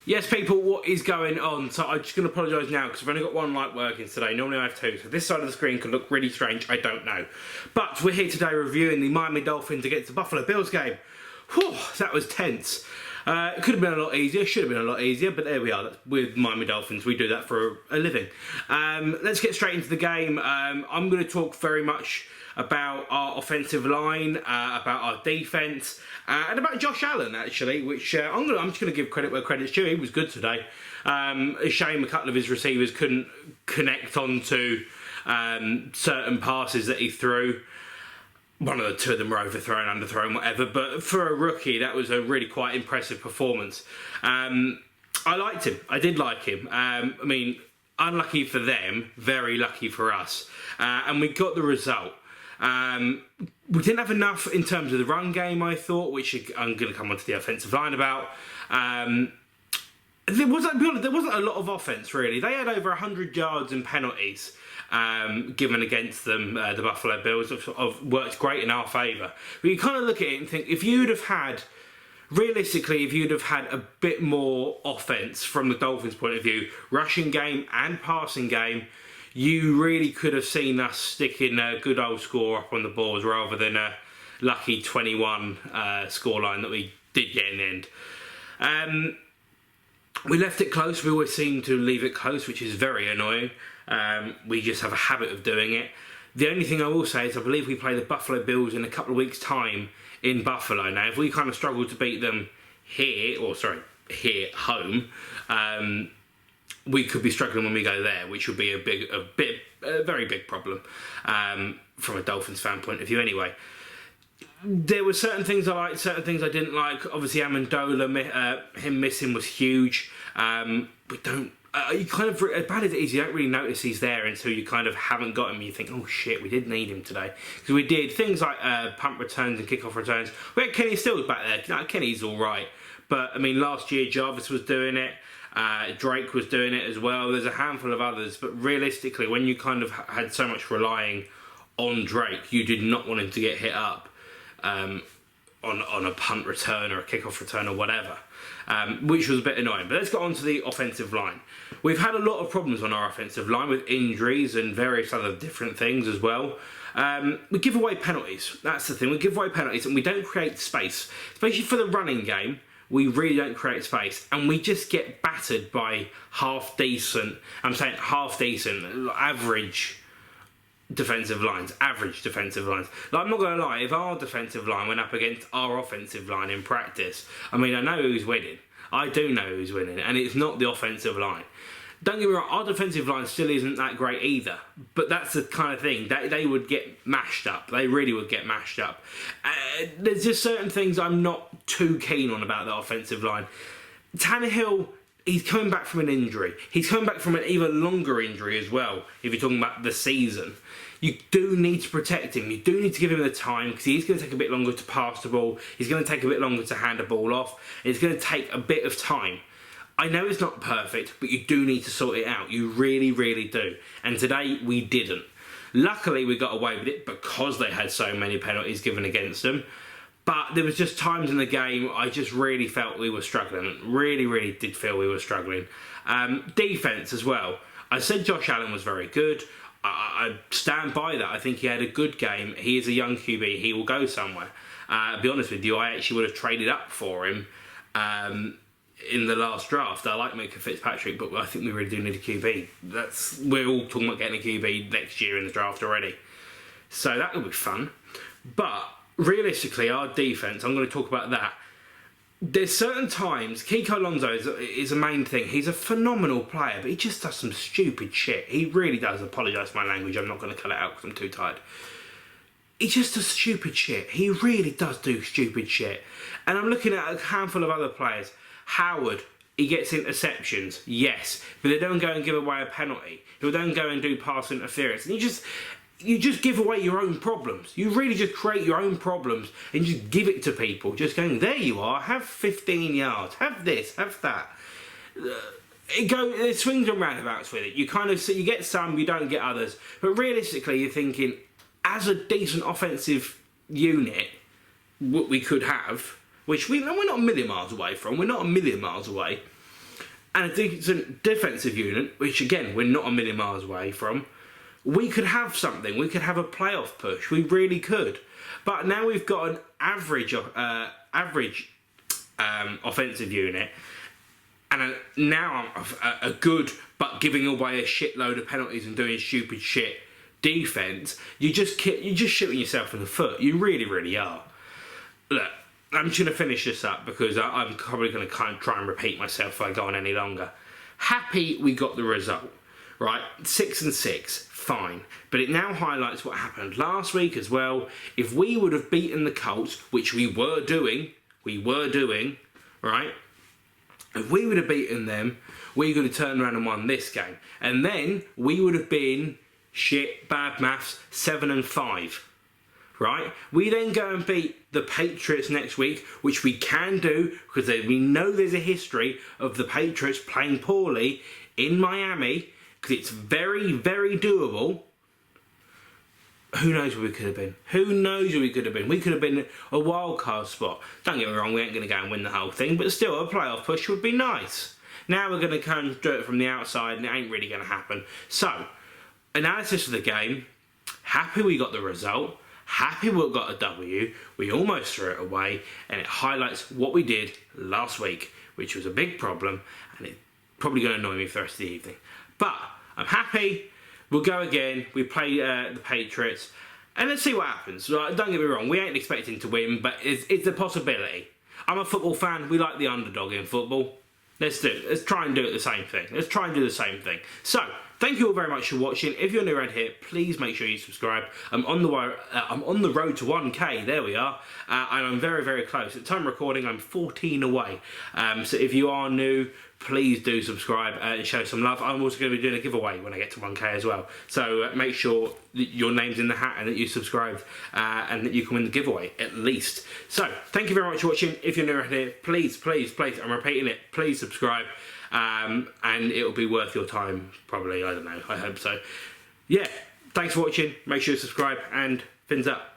Yes, people, what is going on? So I'm just going to apologise now because I've only got one light working today. Normally I have two, so this side of the screen could look really strange, I don't know. But we're here today reviewing the Miami Dolphins against the Buffalo Bills game. Whew, that was tense. It could have been a lot easier, should have been a lot easier, but there we are. With Miami Dolphins, we do that for a living. Let's get straight into the game. I'm going to talk very much about our offensive line, about our defence, and about Josh Allen, actually, which I'm just going to give credit where credit's due. He was good today. A shame a couple of his receivers couldn't connect onto certain passes that he threw. One of the two of them were overthrown, underthrown, whatever. But for a rookie, that was a really quite impressive performance. I liked him. I did like him. I mean, unlucky for them, very lucky for us. And we got the result. We didn't have enough in terms of the run game, I thought, which I'm going to come on to the offensive line about. There wasn't a lot of offense, really. They had over 100 yards and penalties given against them, the Buffalo Bills, have worked great in our favour. But you kind of look at it and think, realistically, if you'd have had a bit more offense from the Dolphins' point of view, rushing game and passing game, you really could have seen us sticking a good old score up on the boards rather than a lucky 21 scoreline that we did get in the end. We left it close. We always seem to leave it close, which is very annoying. We just have a habit of doing it. The only thing I will say is I believe we play the Buffalo Bills in a couple of weeks' time in Buffalo. Now, if we kind of struggle to beat them here at home, we could be struggling when we go there, which would be a very big problem from a Dolphins fan point of view anyway. There were certain things I liked, certain things I didn't like. Obviously, Amendola, him missing was huge. You kind of, as bad as it is, you don't really notice he's there until you kind of haven't got him. You think, oh shit, we did need him today. Because we did things like punt returns and kickoff returns. We had Kenny Stills back there. Kenny's all right. But, I mean, last year Jarvis was doing it. Drake was doing it as well. There's a handful of others. But realistically, when you kind of had so much relying on Drake, you did not want him to get hit up on a punt return or a kickoff return or whatever, which was a bit annoying. But let's get on to the offensive line. We've had a lot of problems on our offensive line with injuries and various other different things as well. We give away penalties. That's the thing. We give away penalties and we don't create space, especially for the running game. We really don't create space, and we just get battered by half-decent, average defensive lines. Like, I'm not going to lie, if our defensive line went up against our offensive line in practice, I mean, I know who's winning. I do know who's winning, and it's not the offensive line. Don't get me wrong, our defensive line still isn't that great either, but that's the kind of thing, they would get mashed up. They really would get mashed up. There's just certain things I'm not too keen on about the offensive line. Tannehill, he's coming back from an injury. He's coming back from an even longer injury as well, if you're talking about the season. You do need to protect him. You do need to give him the time because he's going to take a bit longer to pass the ball. He's going to take a bit longer to hand the ball off. It's going to take a bit of time. I know it's not perfect, but you do need to sort it out. You really, really do. And today, we didn't. Luckily, we got away with it because they had so many penalties given against them. But there was just times in the game I just really felt we were struggling. Really, really did feel we were struggling. Defense as well. I said Josh Allen was very good. I stand by that. I think he had a good game. He is a young QB. He will go somewhere. I'll be honest with you, I actually would have traded up for him in the last draft. I like Micah Fitzpatrick, but I think we really do need a QB. We're all talking about getting a QB next year in the draft already. So that will be fun. But realistically, our defense, I'm going to talk about that. There's certain times, Kiko Alonso is a main thing. He's a phenomenal player, but he just does some stupid shit. He really does. Apologise for my language. I'm not going to cut it out because I'm too tired. He just does stupid shit. He really does do stupid shit. And I'm looking at a handful of other players. Howard, he gets interceptions, yes, but they don't go and give away a penalty. He'll then go and do pass interference. And you just give away your own problems. You really just create your own problems and just give it to people. Just going, there you are, have 15 yards, have this, have that. It swings and roundabouts with it. You get some, you don't get others. But realistically, you're thinking, as a decent offensive unit, what we could have, which we're not a million miles away from. We're not a million miles away. and a decent defensive unit, which again we're not a million miles away from, we could have something. We could have a playoff push. We really could. But now we've got an average offensive unit, and now a good but giving away a shitload of penalties and doing stupid shit defense. You're just shooting yourself in the foot. You really, really are. Look, I'm just going to finish this up because I'm probably going to kind of try and repeat myself if I go on any longer. Happy we got the result, right? 6-6, fine. But it now highlights what happened last week as well. If we would have beaten the Colts, which we were doing, right? If we would have beaten them, we could have turned around and won this game. And then we would have been, bad maths, 7-5. Right? We then go and beat the Patriots next week, which we can do because we know there's a history of the Patriots playing poorly in Miami, because it's very, very doable. Who knows where we could have been? Who knows where we could have been? We could have been a wild card spot. Don't get me wrong, we ain't going to go and win the whole thing, but still, a playoff push would be nice. Now we're going to come and do it from the outside, and it ain't really going to happen. So, analysis of the game. Happy we got the result. Happy we got a W, we almost threw it away, and it highlights what we did last week, which was a big problem, and it's probably going to annoy me for the rest of the evening. But I'm happy, we'll go again, we play the Patriots, and let's see what happens. Don't get me wrong, we ain't expecting to win, but it's a possibility. I'm a football fan, we like the underdog in football. Let's do it. Let's try and do it the same thing. Let's try and do the same thing. So, thank you all very much for watching. If you're new around here, please make sure you subscribe. I'm on the road to 1K. There we are. And I'm very, very close. At time of recording, I'm 14 away. So if you are new, please do subscribe and show some love. I'm also going to be doing a giveaway when I get to 1K as well. So make sure that your name's in the hat and that you subscribed and that you can win the giveaway at least. So thank you very much for watching. If you're new around here, please, please, please, I'm repeating it, please subscribe. And it'll be worth your time, probably. I don't know. I hope so. Yeah, thanks for watching. Make sure you subscribe and fins up.